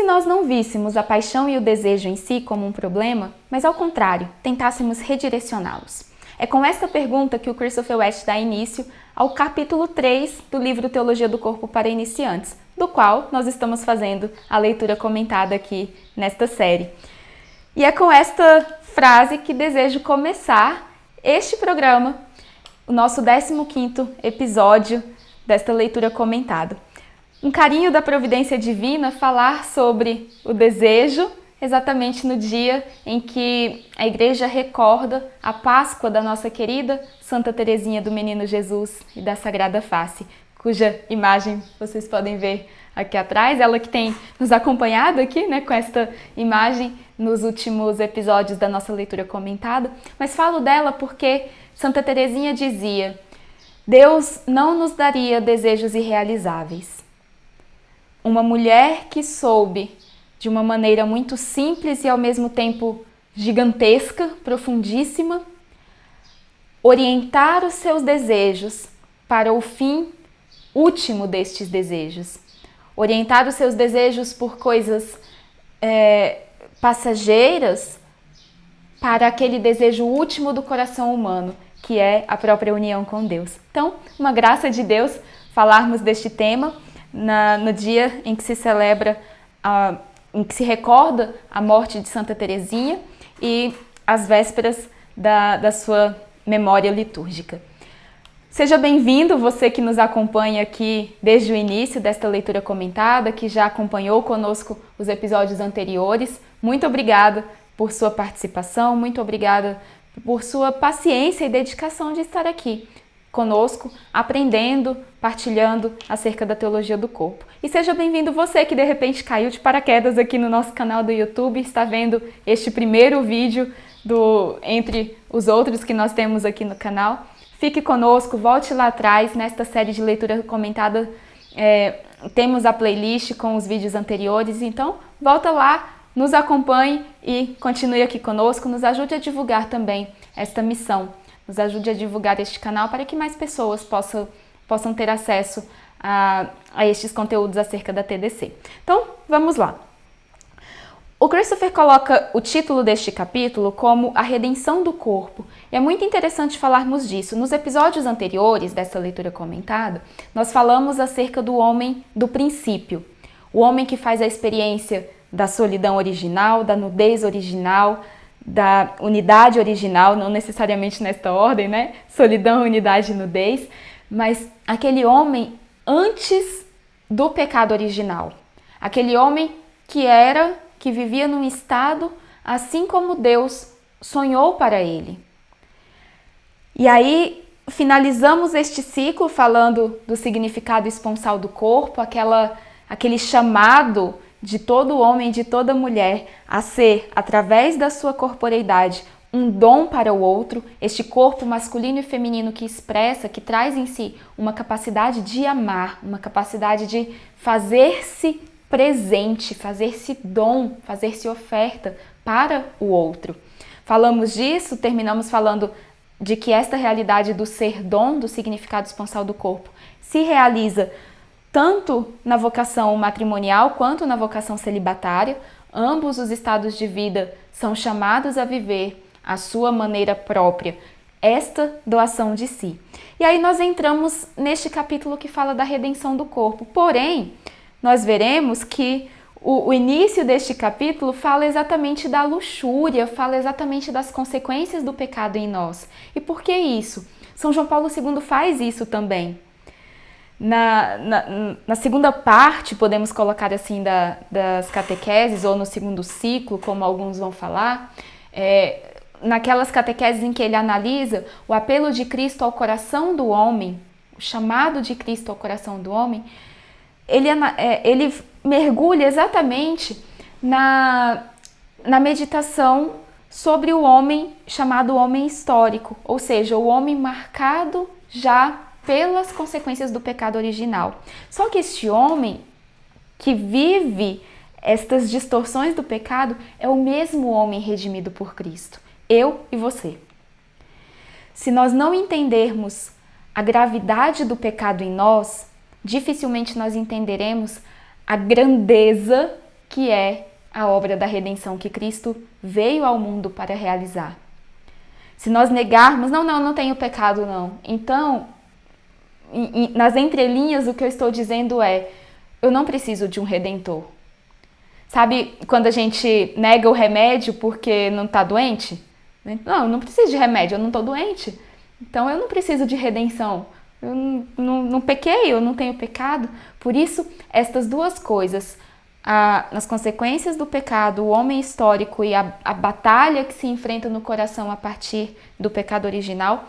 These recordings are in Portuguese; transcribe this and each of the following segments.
nós não víssemos a paixão e o desejo em si como um problema, mas ao contrário, tentássemos redirecioná-los? É com esta pergunta que o Christopher West dá início ao capítulo 3 do livro Teologia do Corpo para Iniciantes, do qual nós estamos fazendo a leitura comentada aqui nesta série. E é com esta frase que desejo começar este programa, o nosso 15º episódio desta leitura comentada. Um carinho da providência divina falar sobre o desejo exatamente no dia em que a igreja recorda a Páscoa da nossa querida Santa Teresinha do Menino Jesus e da Sagrada Face, cuja imagem vocês podem ver aqui atrás, ela que tem nos acompanhado aqui, com esta imagem nos últimos episódios da nossa leitura comentada, mas falo dela porque Santa Teresinha dizia: Deus não nos daria desejos irrealizáveis. Uma mulher que soube, de uma maneira muito simples e ao mesmo tempo gigantesca, profundíssima, orientar os seus desejos para o fim último destes desejos. Orientar os seus desejos por coisas passageiras para aquele desejo último do coração humano, que é a própria união com Deus. Então, uma graça de Deus falarmos deste tema no dia em que se celebra em que se recorda a morte de Santa Teresinha e as vésperas da sua memória litúrgica. Seja bem-vindo, você que nos acompanha aqui desde o início desta leitura comentada, que já acompanhou conosco os episódios anteriores. Muito obrigada por sua participação, muito obrigada por sua paciência e dedicação de estar aqui conosco, aprendendo, partilhando acerca da teologia do corpo. E seja bem-vindo você que de repente caiu de paraquedas aqui no nosso canal do YouTube, está vendo este primeiro vídeo entre os outros que nós temos aqui no canal. Fique conosco, volte lá atrás, nesta série de leitura comentada, temos a playlist com os vídeos anteriores, então volta lá, nos acompanhe e continue aqui conosco, nos ajude a divulgar também esta missão. Nos ajude a divulgar este canal para que mais pessoas possam ter acesso a estes conteúdos acerca da TDC. Então, vamos lá. O Christopher coloca o título deste capítulo como a redenção do corpo. E é muito interessante falarmos disso. Nos episódios anteriores dessa leitura comentada, nós falamos acerca do homem do princípio. O homem que faz a experiência da solidão original, da nudez original, da unidade original, não necessariamente nesta ordem, Solidão, unidade e nudez, mas aquele homem antes do pecado original. Aquele homem que vivia num estado assim como Deus sonhou para ele. E aí finalizamos este ciclo falando do significado esponsal do corpo, aquele chamado de todo homem, de toda mulher, a ser, através da sua corporeidade, um dom para o outro, este corpo masculino e feminino que expressa, que traz em si uma capacidade de amar, uma capacidade de fazer-se presente, fazer-se dom, fazer-se oferta para o outro. Falamos disso, terminamos falando de que esta realidade do ser dom, do significado esponsal do corpo, se realiza tanto na vocação matrimonial quanto na vocação celibatária. Ambos os estados de vida são chamados a viver a sua maneira própria, esta doação de si. E aí nós entramos neste capítulo que fala da redenção do corpo. Porém, nós veremos que o início deste capítulo fala exatamente da luxúria, fala exatamente das consequências do pecado em nós. E por que isso? São João Paulo II faz isso também. Na segunda parte, podemos colocar assim, das catequeses, ou no segundo ciclo, como alguns vão falar, naquelas catequeses em que ele analisa o apelo de Cristo ao coração do homem, o chamado de Cristo ao coração do homem, ele mergulha exatamente na meditação sobre o homem chamado homem histórico, ou seja, o homem marcado já pelas consequências do pecado original. Só que este homem que vive estas distorções do pecado é o mesmo homem redimido por Cristo, eu e você. Se nós não entendermos a gravidade do pecado em nós, dificilmente nós entenderemos a grandeza que é a obra da redenção que Cristo veio ao mundo para realizar. Se nós negarmos, não tenho pecado não. Então, nas entrelinhas, o que eu estou dizendo é, eu não preciso de um redentor. Sabe quando a gente nega o remédio porque não está doente? Não, eu não preciso de remédio, eu não estou doente. Então eu não preciso de redenção. Eu não pequei, eu não tenho pecado. Por isso, estas duas coisas, nas consequências do pecado, o homem histórico e a batalha que se enfrenta no coração a partir do pecado original,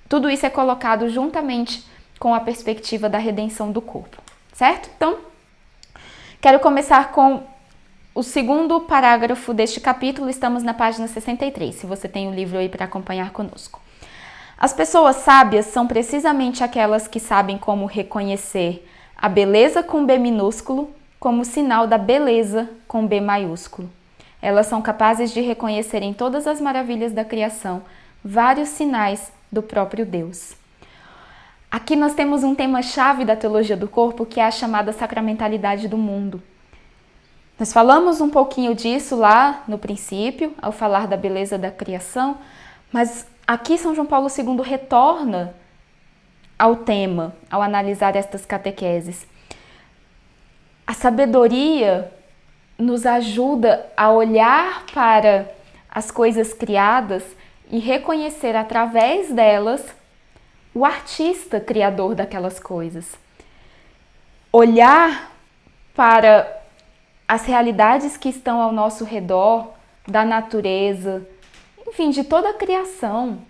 tudo isso é colocado juntamente com a perspectiva da redenção do corpo, certo? Então, quero começar com o segundo parágrafo deste capítulo, estamos na página 63, se você tem o livro aí para acompanhar conosco. As pessoas sábias são precisamente aquelas que sabem como reconhecer a beleza com B minúsculo como sinal da beleza com B maiúsculo. Elas são capazes de reconhecer em todas as maravilhas da criação vários sinais do próprio Deus. Aqui nós temos um tema-chave da teologia do corpo, que é a chamada sacramentalidade do mundo. Nós falamos um pouquinho disso lá no princípio, ao falar da beleza da criação, mas aqui São João Paulo II retorna ao tema, ao analisar estas catequeses. A sabedoria nos ajuda a olhar para as coisas criadas e reconhecer através delas o artista criador daquelas coisas. Olhar para as realidades que estão ao nosso redor, da natureza, enfim, de toda a criação,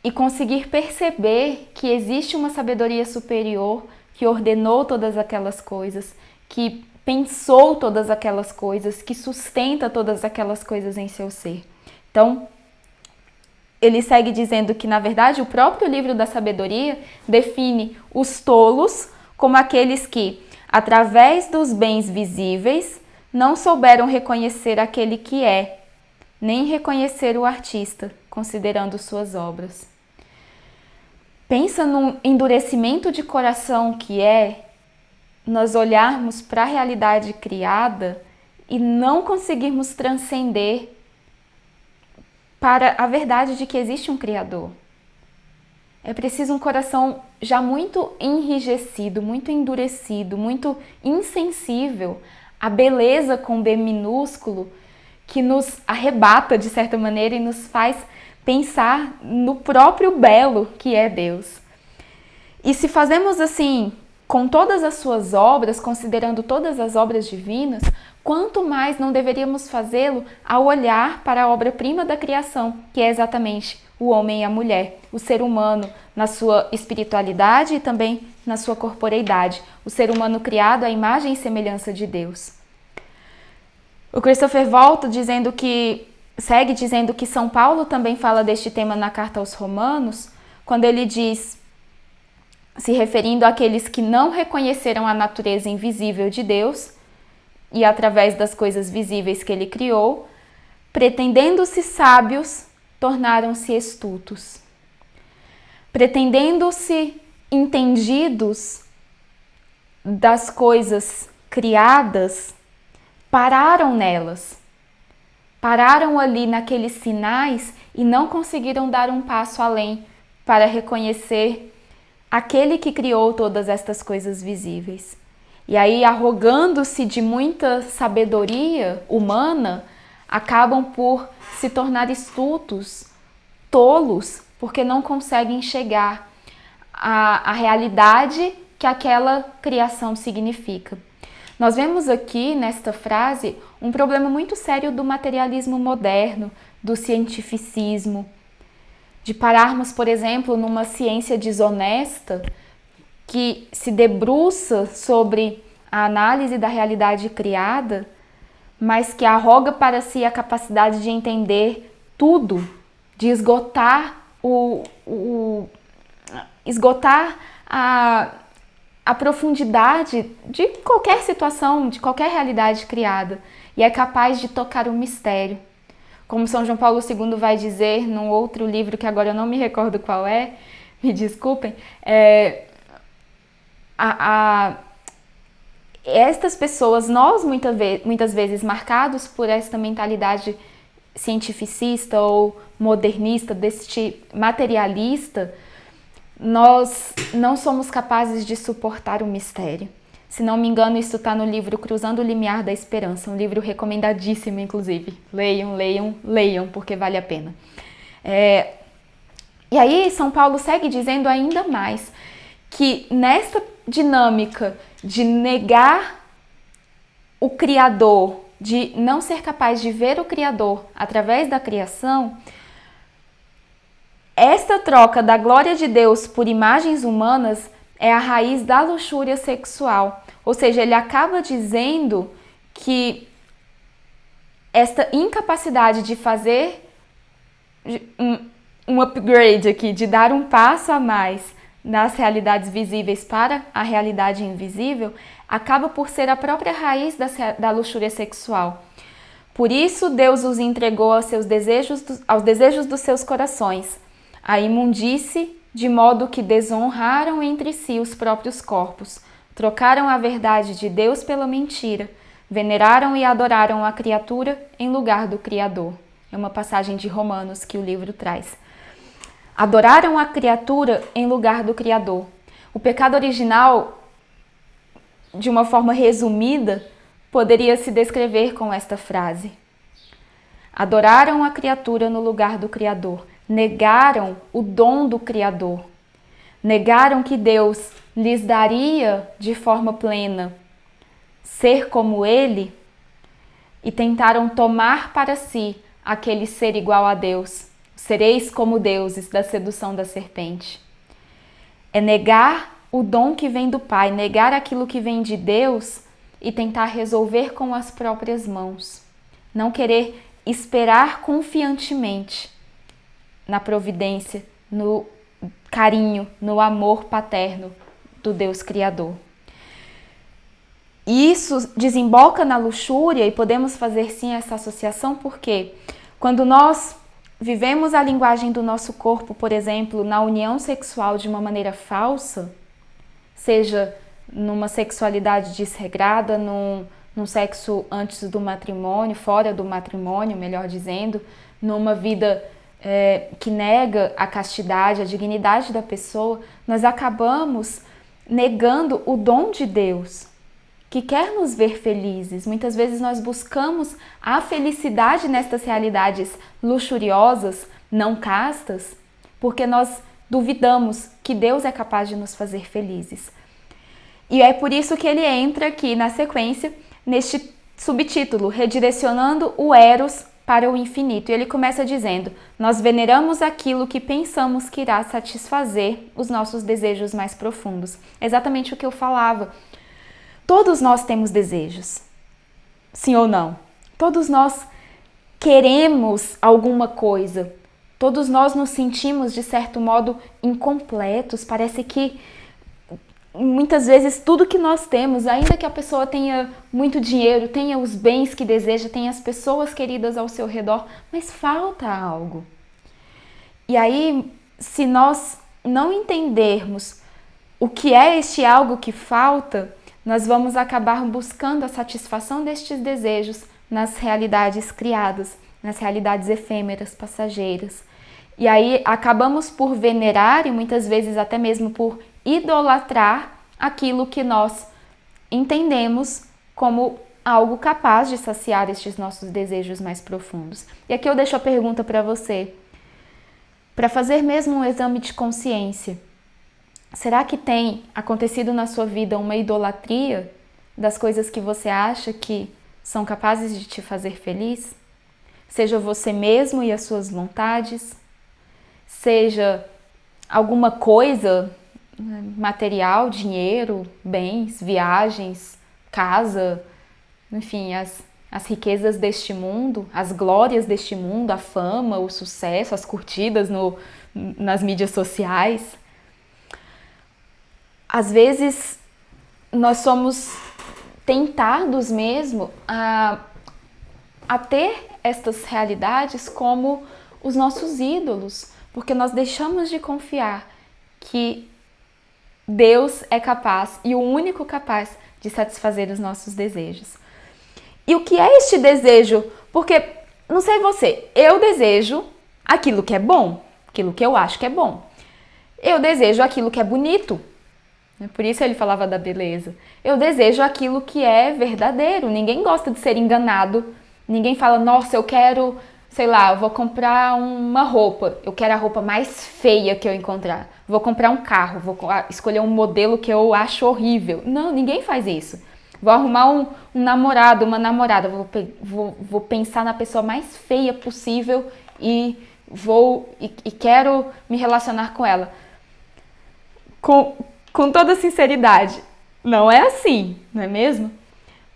e conseguir perceber que existe uma sabedoria superior que ordenou todas aquelas coisas, que pensou todas aquelas coisas, que sustenta todas aquelas coisas em seu ser. Então, ele segue dizendo que, na verdade, o próprio livro da sabedoria define os tolos como aqueles que, através dos bens visíveis, não souberam reconhecer aquele que é, nem reconhecer o artista, considerando suas obras. Pensa num endurecimento de coração que é nós olharmos para a realidade criada e não conseguirmos transcender para a verdade de que existe um Criador. É preciso um coração já muito enrijecido, muito endurecido, muito insensível à beleza com B minúsculo, que nos arrebata de certa maneira e nos faz pensar no próprio belo que é Deus. E se fazemos assim com todas as suas obras, considerando todas as obras divinas, quanto mais não deveríamos fazê-lo ao olhar para a obra-prima da criação, que é exatamente o homem e a mulher, o ser humano na sua espiritualidade e também na sua corporeidade, o ser humano criado à imagem e semelhança de Deus. O Christopher segue dizendo que São Paulo também fala deste tema na carta aos Romanos, quando ele diz, se referindo àqueles que não reconheceram a natureza invisível de Deus e através das coisas visíveis que ele criou, pretendendo-se sábios, tornaram-se estultos. Pretendendo-se entendidos das coisas criadas, pararam nelas. Pararam ali naqueles sinais e não conseguiram dar um passo além para reconhecer aquele que criou todas estas coisas visíveis. E aí, arrogando-se de muita sabedoria humana, acabam por se tornar estultos, tolos, porque não conseguem chegar à realidade que aquela criação significa. Nós vemos aqui, nesta frase, um problema muito sério do materialismo moderno, do cientificismo, de pararmos, por exemplo, numa ciência desonesta que se debruça sobre a análise da realidade criada, mas que arroga para si a capacidade de entender tudo, de esgotar a profundidade de qualquer situação, de qualquer realidade criada, e é capaz de tocar o mistério. Como São João Paulo II vai dizer num outro livro, que agora eu não me recordo qual é, me desculpem, estas pessoas, nós muitas vezes marcados por esta mentalidade cientificista ou modernista, deste materialista, nós não somos capazes de suportar o mistério. Se não me engano, isso está no livro Cruzando o Limiar da Esperança, um livro recomendadíssimo, inclusive. Leiam, leiam, leiam, porque vale a pena. E aí, São Paulo segue dizendo ainda mais que nesta dinâmica de negar o Criador, de não ser capaz de ver o Criador através da criação, esta troca da glória de Deus por imagens humanas é a raiz da luxúria sexual. Ou seja, ele acaba dizendo que esta incapacidade de fazer um upgrade aqui, de dar um passo a mais nas realidades visíveis para a realidade invisível, acaba por ser a própria raiz da luxúria sexual. Por isso, Deus os entregou aos desejos dos seus corações, a imundície, de modo que desonraram entre si os próprios corpos, trocaram a verdade de Deus pela mentira, veneraram e adoraram a criatura em lugar do Criador. É uma passagem de Romanos que o livro traz. Adoraram a criatura em lugar do Criador. O pecado original, de uma forma resumida, poderia se descrever com esta frase: adoraram a criatura no lugar do Criador. Negaram o dom do Criador. Negaram que Deus lhes daria de forma plena ser como Ele e tentaram tomar para si aquele ser igual a Deus. Sereis como deuses, da sedução da serpente. É negar o dom que vem do Pai, negar aquilo que vem de Deus e tentar resolver com as próprias mãos. Não querer esperar confiantemente na providência, no carinho, no amor paterno do Deus Criador. E isso desemboca na luxúria, e podemos fazer sim essa associação, porque quando nós vivemos a linguagem do nosso corpo, por exemplo, na união sexual de uma maneira falsa, seja numa sexualidade desregrada, num sexo antes do matrimônio, fora do matrimônio, melhor dizendo, numa vida que nega a castidade, a dignidade da pessoa, nós acabamos negando o dom de Deus, que quer nos ver felizes. Muitas vezes nós buscamos a felicidade nestas realidades luxuriosas, não castas, porque nós duvidamos que Deus é capaz de nos fazer felizes. E é por isso que ele entra aqui na sequência, neste subtítulo, redirecionando o Eros para o infinito. E ele começa dizendo: nós veneramos aquilo que pensamos que irá satisfazer os nossos desejos mais profundos. Exatamente o que eu falava. Todos nós temos desejos, sim ou não? Todos nós queremos alguma coisa. Todos nós nos sentimos, de certo modo, incompletos. Parece que muitas vezes tudo que nós temos, ainda que a pessoa tenha muito dinheiro, tenha os bens que deseja, tenha as pessoas queridas ao seu redor, mas falta algo. E aí, se nós não entendermos o que é este algo que falta, nós vamos acabar buscando a satisfação destes desejos nas realidades criadas, nas realidades efêmeras, passageiras. E aí acabamos por venerar e muitas vezes até mesmo por idolatrar aquilo que nós entendemos como algo capaz de saciar estes nossos desejos mais profundos. E aqui eu deixo a pergunta para você, para fazer mesmo um exame de consciência. Será que tem acontecido na sua vida uma idolatria das coisas que você acha que são capazes de te fazer feliz? Seja você mesmo e as suas vontades, seja alguma coisa material, dinheiro, bens, viagens, casa, enfim, as riquezas deste mundo, as glórias deste mundo, a fama, o sucesso, as curtidas nas mídias sociais. Às vezes, nós somos tentados mesmo a ter estas realidades como os nossos ídolos, porque nós deixamos de confiar que Deus é capaz, e o único capaz, de satisfazer os nossos desejos. E o que é este desejo? Porque, não sei você, eu desejo aquilo que é bom, aquilo que eu acho que é bom. Eu desejo aquilo que é bonito. Por isso ele falava da beleza. Eu desejo aquilo que é verdadeiro. Ninguém gosta de ser enganado. Ninguém fala, nossa, eu quero, sei lá, eu vou comprar uma roupa. Eu quero a roupa mais feia que eu encontrar. Vou comprar um carro, vou escolher um modelo que eu acho horrível. Não, ninguém faz isso. Vou arrumar um namorado, uma namorada. Vou pensar na pessoa mais feia possível e quero me relacionar com ela. Com toda sinceridade, não é assim, não é mesmo?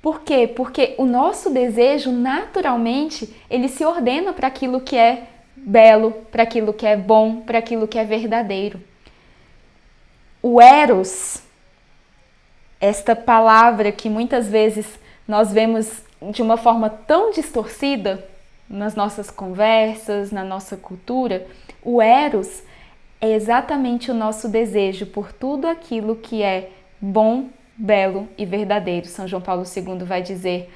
Por quê? Porque o nosso desejo, naturalmente, ele se ordena para aquilo que é belo, para aquilo que é bom, para aquilo que é verdadeiro. O eros, esta palavra que muitas vezes nós vemos de uma forma tão distorcida nas nossas conversas, na nossa cultura, o eros é exatamente o nosso desejo por tudo aquilo que é bom, belo e verdadeiro. São João Paulo II vai dizer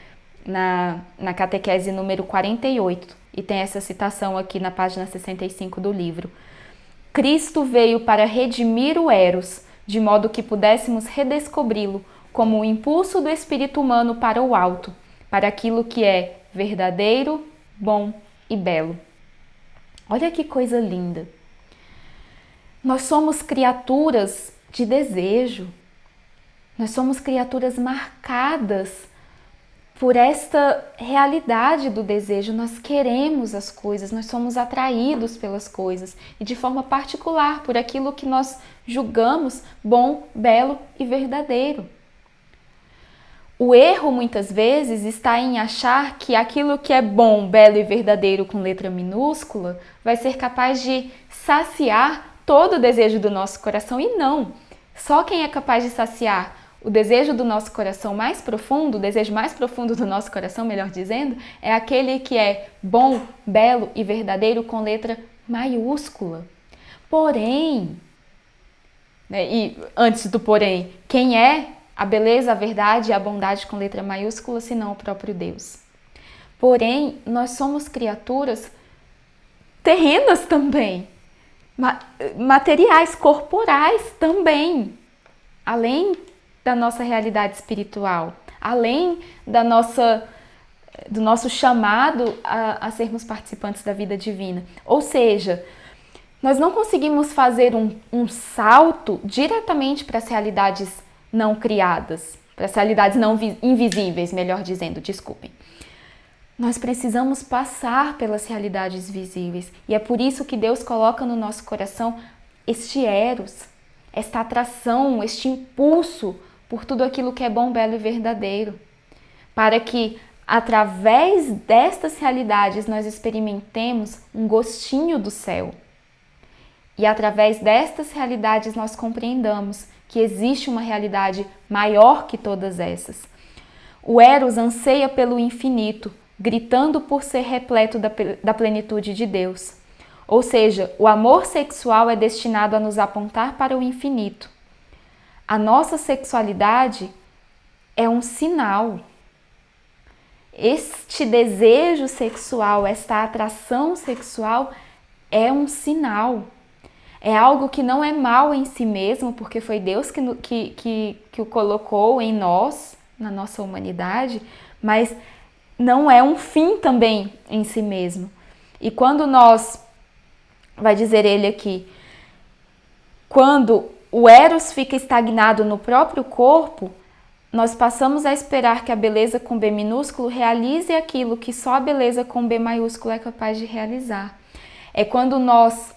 na catequese número 48, e tem essa citação aqui na página 65 do livro. Cristo veio para redimir o eros, de modo que pudéssemos redescobri-lo como o impulso do espírito humano para o alto, para aquilo que é verdadeiro, bom e belo. Olha que coisa linda! Nós somos criaturas de desejo, nós somos criaturas marcadas por esta realidade do desejo. Nós queremos as coisas, nós somos atraídos pelas coisas e de forma particular por aquilo que nós julgamos bom, belo e verdadeiro. O erro muitas vezes está em achar que aquilo que é bom, belo e verdadeiro com letra minúscula vai ser capaz de saciar todo o desejo do nosso coração, e não. Só quem é capaz de saciar o desejo do nosso coração mais profundo, o desejo mais profundo do nosso coração, melhor dizendo, é aquele que é bom, belo e verdadeiro com letra maiúscula. Porém, e antes do porém, quem é a beleza, a verdade e a bondade com letra maiúscula, senão o próprio Deus? Porém, nós somos criaturas terrenas também, materiais, corporais também, além da nossa realidade espiritual, além do nosso chamado a sermos participantes da vida divina. Ou seja, nós não conseguimos fazer um salto diretamente para as realidades não criadas, para as realidades não invisíveis, melhor dizendo, desculpem. Nós precisamos passar pelas realidades visíveis, e é por isso que Deus coloca no nosso coração este eros, esta atração, este impulso por tudo aquilo que é bom, belo e verdadeiro, para que através destas realidades nós experimentemos um gostinho do céu. E através destas realidades nós compreendamos que existe uma realidade maior que todas essas. O eros anseia pelo infinito, gritando por ser repleto da plenitude de Deus. Ou seja, o amor sexual é destinado a nos apontar para o infinito. A nossa sexualidade é um sinal. Este desejo sexual, esta atração sexual é um sinal. É algo que não é mal em si mesmo, porque foi Deus que o colocou em nós, na nossa humanidade, mas não é um fim também em si mesmo. E quando vai dizer ele aqui, quando o eros fica estagnado no próprio corpo, nós passamos a esperar que a beleza com B minúsculo realize aquilo que só a beleza com B maiúsculo é capaz de realizar. É quando nós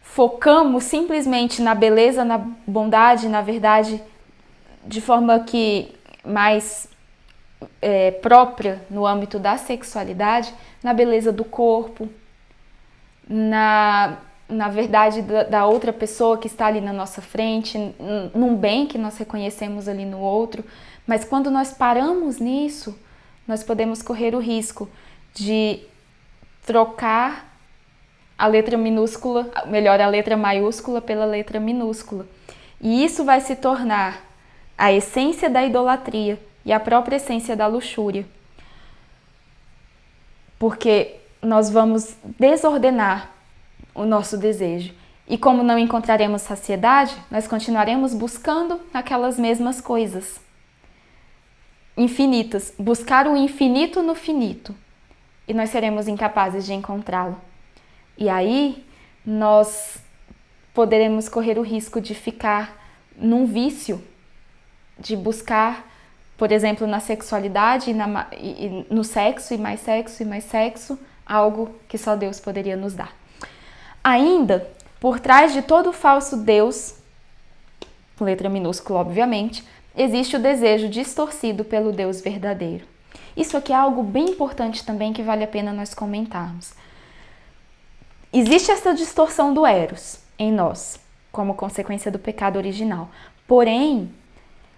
focamos simplesmente na beleza, na bondade, na verdade, de forma que mais própria no âmbito da sexualidade, na beleza do corpo, na verdade da outra pessoa que está ali na nossa frente, num bem que nós reconhecemos ali no outro. Mas quando nós paramos nisso, nós podemos correr o risco de trocar a letra minúscula, melhor, a letra maiúscula pela letra minúscula. E isso vai se tornar a essência da idolatria e a própria essência da luxúria. Porque nós vamos desordenar o nosso desejo. E como não encontraremos saciedade, nós continuaremos buscando aquelas mesmas coisas infinitas, buscar o infinito no finito, e nós seremos incapazes de encontrá-lo. E aí nós poderemos correr o risco de ficar num vício, de buscar, por exemplo, na sexualidade, no sexo, e mais sexo, e mais sexo, algo que só Deus poderia nos dar. Ainda, por trás de todo falso Deus, com letra minúscula, obviamente, existe o desejo distorcido pelo Deus verdadeiro. Isso aqui é algo bem importante também que vale a pena nós comentarmos. Existe essa distorção do Eros em nós, como consequência do pecado original. Porém,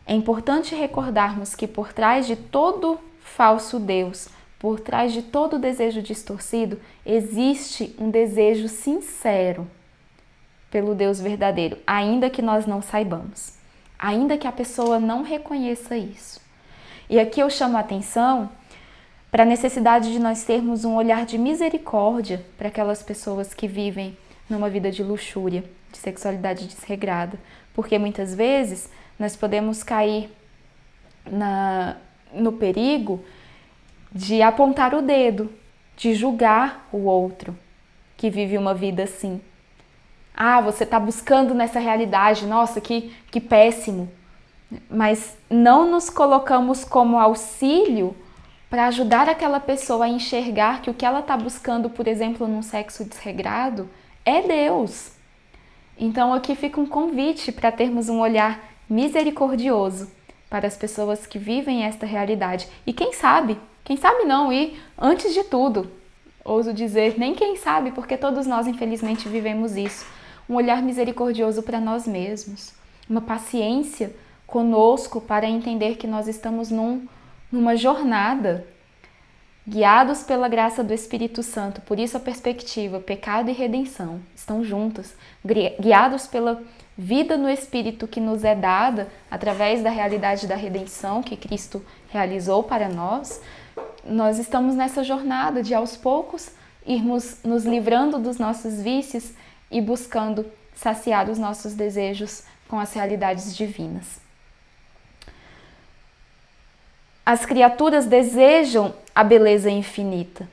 é importante recordarmos que por trás de todo falso Deus, por trás de todo desejo distorcido, existe um desejo sincero pelo Deus verdadeiro, ainda que nós não saibamos, ainda que a pessoa não reconheça isso. E aqui eu chamo a atenção para a necessidade de nós termos um olhar de misericórdia para aquelas pessoas que vivem numa vida de luxúria, de sexualidade desregrada, porque muitas vezes nós podemos cair no perigo de apontar o dedo, de julgar o outro que vive uma vida assim. Ah, você está buscando nessa realidade, nossa, que péssimo. Mas não nos colocamos como auxílio para ajudar aquela pessoa a enxergar que o que ela está buscando, por exemplo, num sexo desregrado, é Deus. Então aqui fica um convite para termos um olhar misericordioso para as pessoas que vivem esta realidade. E quem sabe não, e antes de tudo, ouso dizer, nem quem sabe, porque todos nós infelizmente vivemos isso, um olhar misericordioso para nós mesmos, uma paciência conosco para entender que nós estamos numa jornada, guiados pela graça do Espírito Santo. Por isso a perspectiva, pecado e redenção estão juntas, guiados pela vida no Espírito que nos é dada através da realidade da redenção que Cristo realizou para nós. Nós estamos nessa jornada de aos poucos irmos nos livrando dos nossos vícios e buscando saciar os nossos desejos com as realidades divinas. As criaturas desejam a beleza infinita.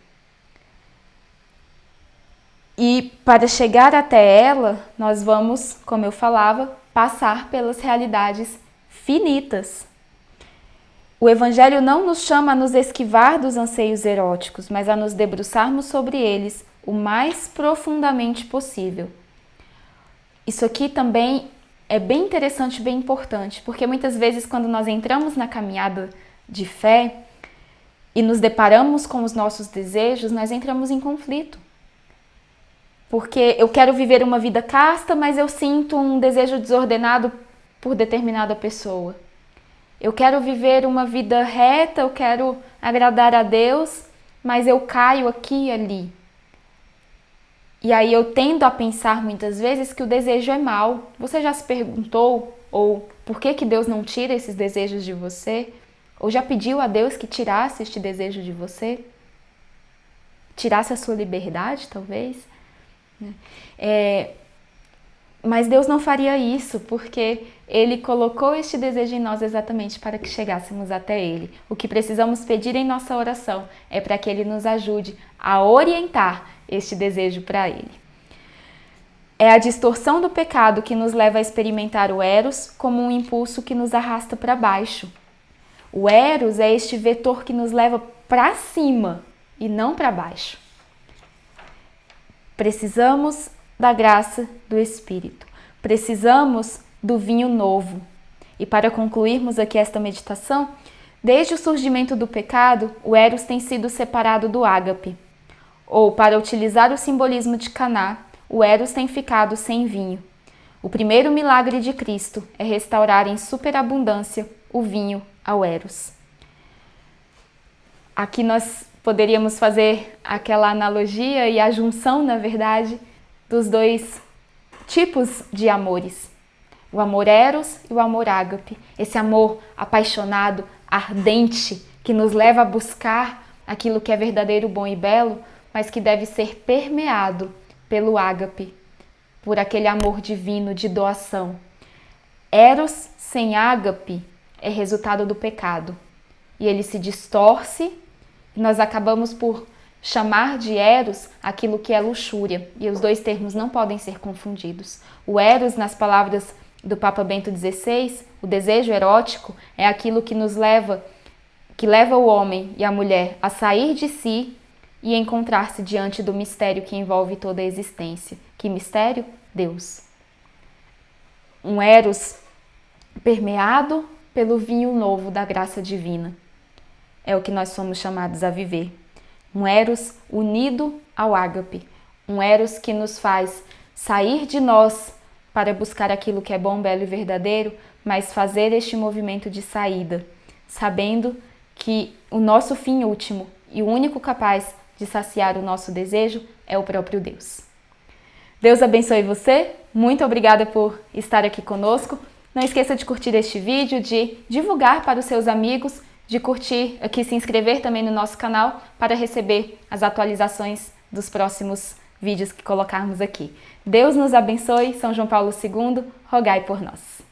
E para chegar até ela, nós vamos, como eu falava, passar pelas realidades finitas. O Evangelho não nos chama a nos esquivar dos anseios eróticos, mas a nos debruçarmos sobre eles o mais profundamente possível. Isso aqui também é bem interessante, bem importante, porque muitas vezes quando nós entramos na caminhada de fé e nos deparamos com os nossos desejos, nós entramos em conflito. Porque eu quero viver uma vida casta, mas eu sinto um desejo desordenado por determinada pessoa. Eu quero viver uma vida reta, eu quero agradar a Deus, mas eu caio aqui e ali. E aí eu tendo a pensar muitas vezes que o desejo é mau. Você já se perguntou, ou por que Deus não tira esses desejos de você? Ou já pediu a Deus que tirasse este desejo de você? Tirasse a sua liberdade, talvez? Mas Deus não faria isso, porque Ele colocou este desejo em nós exatamente para que chegássemos até Ele. O que precisamos pedir em nossa oração é para que Ele nos ajude a orientar este desejo para Ele. É a distorção do pecado que nos leva a experimentar o Eros como um impulso que nos arrasta para baixo. O Eros é este vetor que nos leva para cima e não para baixo. Precisamos da graça do Espírito. Precisamos do vinho novo. E para concluirmos aqui esta meditação, desde o surgimento do pecado, o Eros tem sido separado do ágape. Ou, para utilizar o simbolismo de Caná, o Eros tem ficado sem vinho. O primeiro milagre de Cristo é restaurar em superabundância o vinho ao Eros. Aqui nós poderíamos fazer aquela analogia e a junção, na verdade, dos dois tipos de amores. O amor eros e o amor ágape. Esse amor apaixonado, ardente, que nos leva a buscar aquilo que é verdadeiro, bom e belo, mas que deve ser permeado pelo ágape, por aquele amor divino de doação. Eros sem ágape é resultado do pecado. E ele se distorce e nós acabamos por chamar de eros aquilo que é luxúria. E os dois termos não podem ser confundidos. O eros, nas palavras do Papa Bento XVI, o desejo erótico é aquilo que leva o homem e a mulher a sair de si e encontrar-se diante do mistério que envolve toda a existência. Que mistério? Deus. Um eros permeado pelo vinho novo da graça divina. É o que nós somos chamados a viver. Um eros unido ao ágape. Um eros que nos faz sair de nós para buscar aquilo que é bom, belo e verdadeiro, mas fazer este movimento de saída, sabendo que o nosso fim último e o único capaz de saciar o nosso desejo é o próprio Deus. Deus abençoe você. Muito obrigada por estar aqui conosco. Não esqueça de curtir este vídeo, de divulgar para os seus amigos, de curtir aqui, se inscrever também no nosso canal para receber as atualizações dos próximos vídeos que colocarmos aqui. Deus nos abençoe. São João Paulo II, rogai por nós.